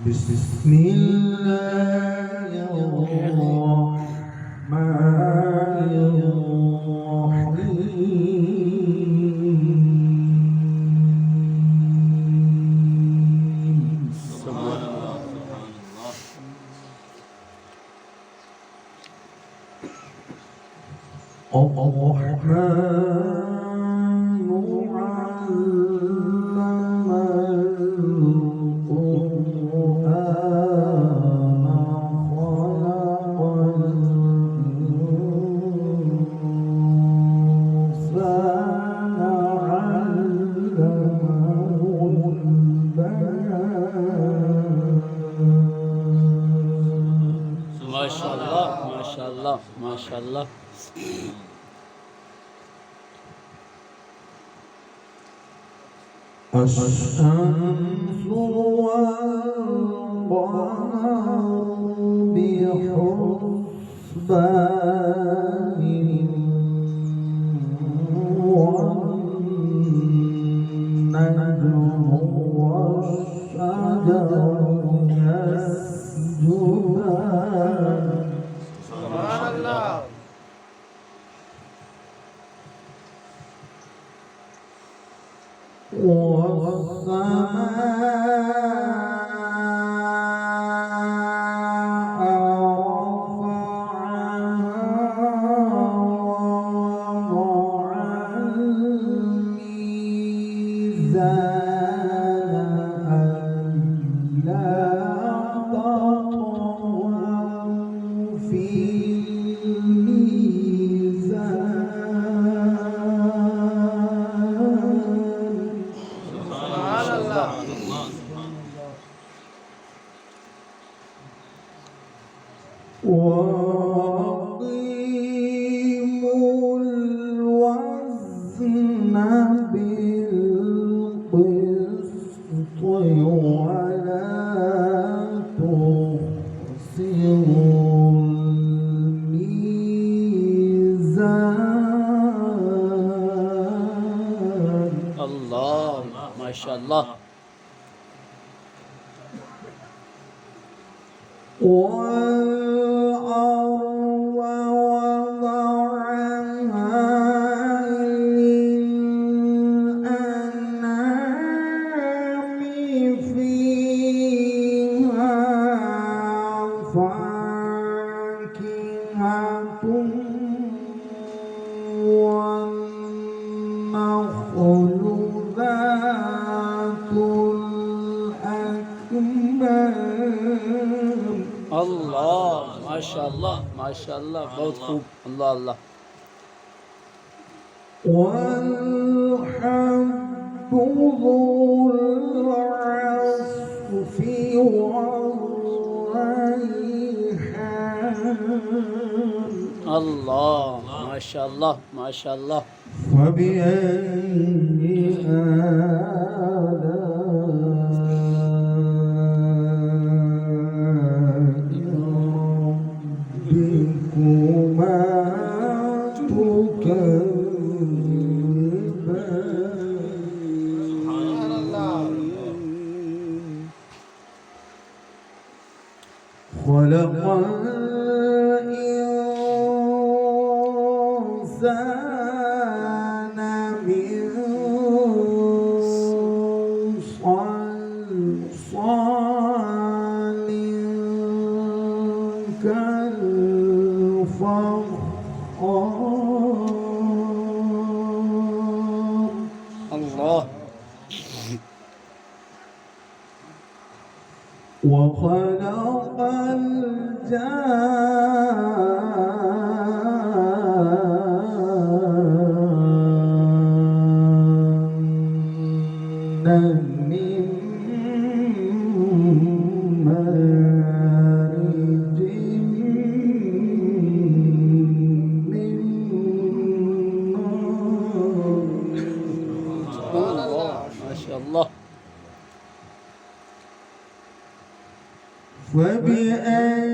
بسم الله الرحمن الرحيم سبحان الله سبحان الله. الرحمن علم القرآن خلق الإنسان علمه البيان. ما شاء الله ما شاء الله ما شاء الله. الشمس والقمر بحسبان والنجم والشجر يسجدان. سبحان الله. وأقيموا الوزن بالقسط ولا تخسروا الميزان. الله ما شاء الله. والأرض وضعها للأنعام فيها فاكهة والنخل ذات الأكمام. الله ما شاء الله ما شاء الله. बहुत खूब. الله الله. والحب ذو العصف والريحان. الله ما شاء الله ما شاء الله. فبأي آلاء ربكما تكذبان. خلق الإنسان من صلصال كالفخار. الله. وخلق الجان من مارج من نار. الله ما شاء الله. فبأي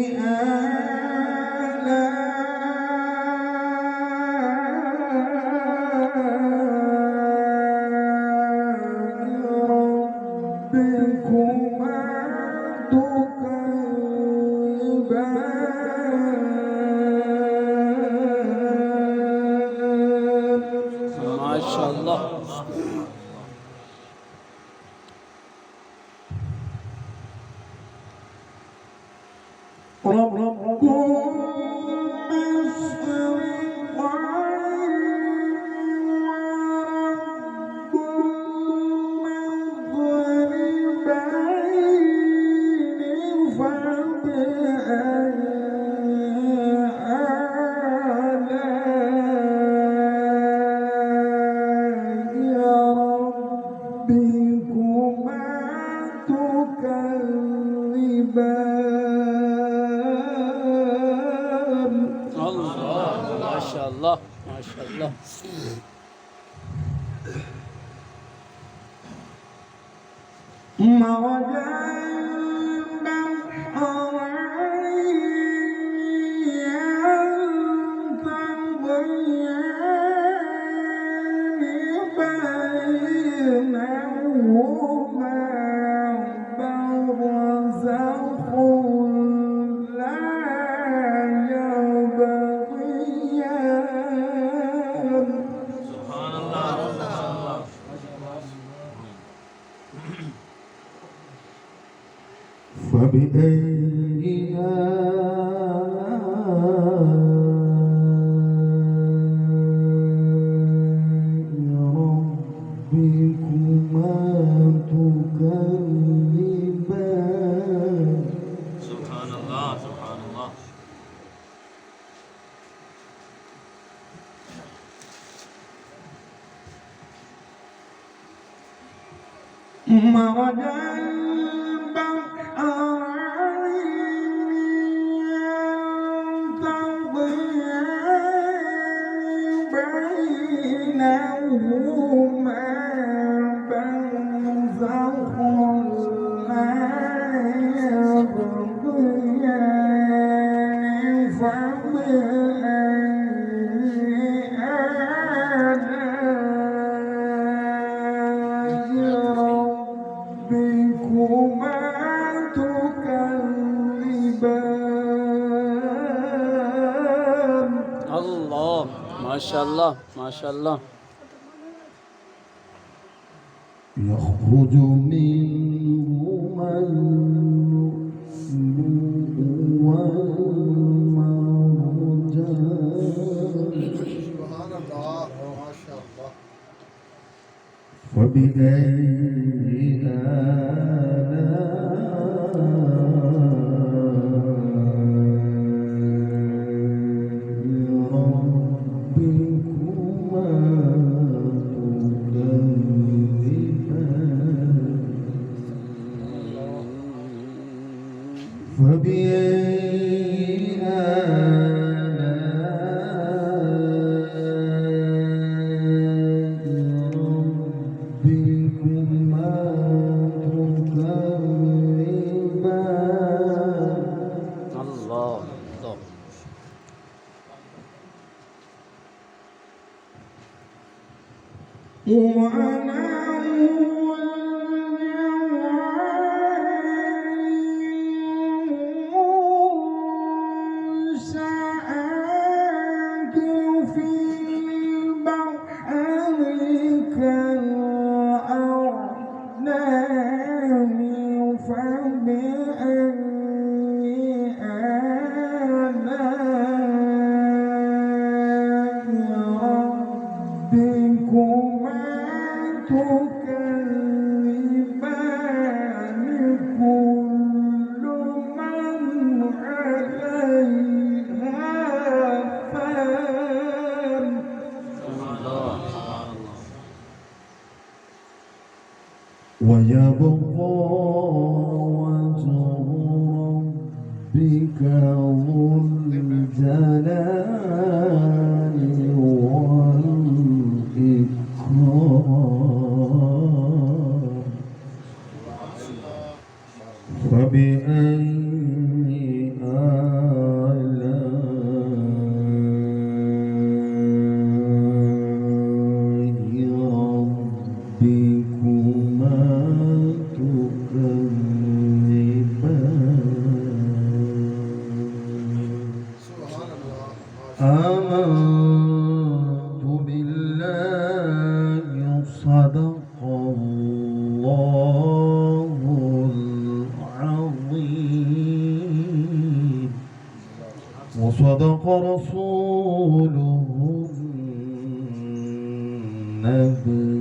آلاء ربكما الله ما شاء الله ما شاء الله. مرج البحرين يلتقيان بينهما برزخ لا يبغيان. سبحان الله. فبأي ربكما تكذبان. سبحان الله. سبحان الله. مرج البحرين يلتقيان بينهما برزخ لا يبغيان. فبأي ربكما تكذبان. الله ما شاء الله ما شاء الله. يخرج منهما اللؤلؤ والمرجان. سبحان الله ما شاء الله. فبأي آلاء ربكما تكذبان. فبأي آلاء ربكما تكذبان. الله الله. ويبقى وجه ربك ذو الجلال والإكرام. فبأي آلاء ربكما سبحان الله. آمنت بالله صدق الله العظيم. ورسوله النبي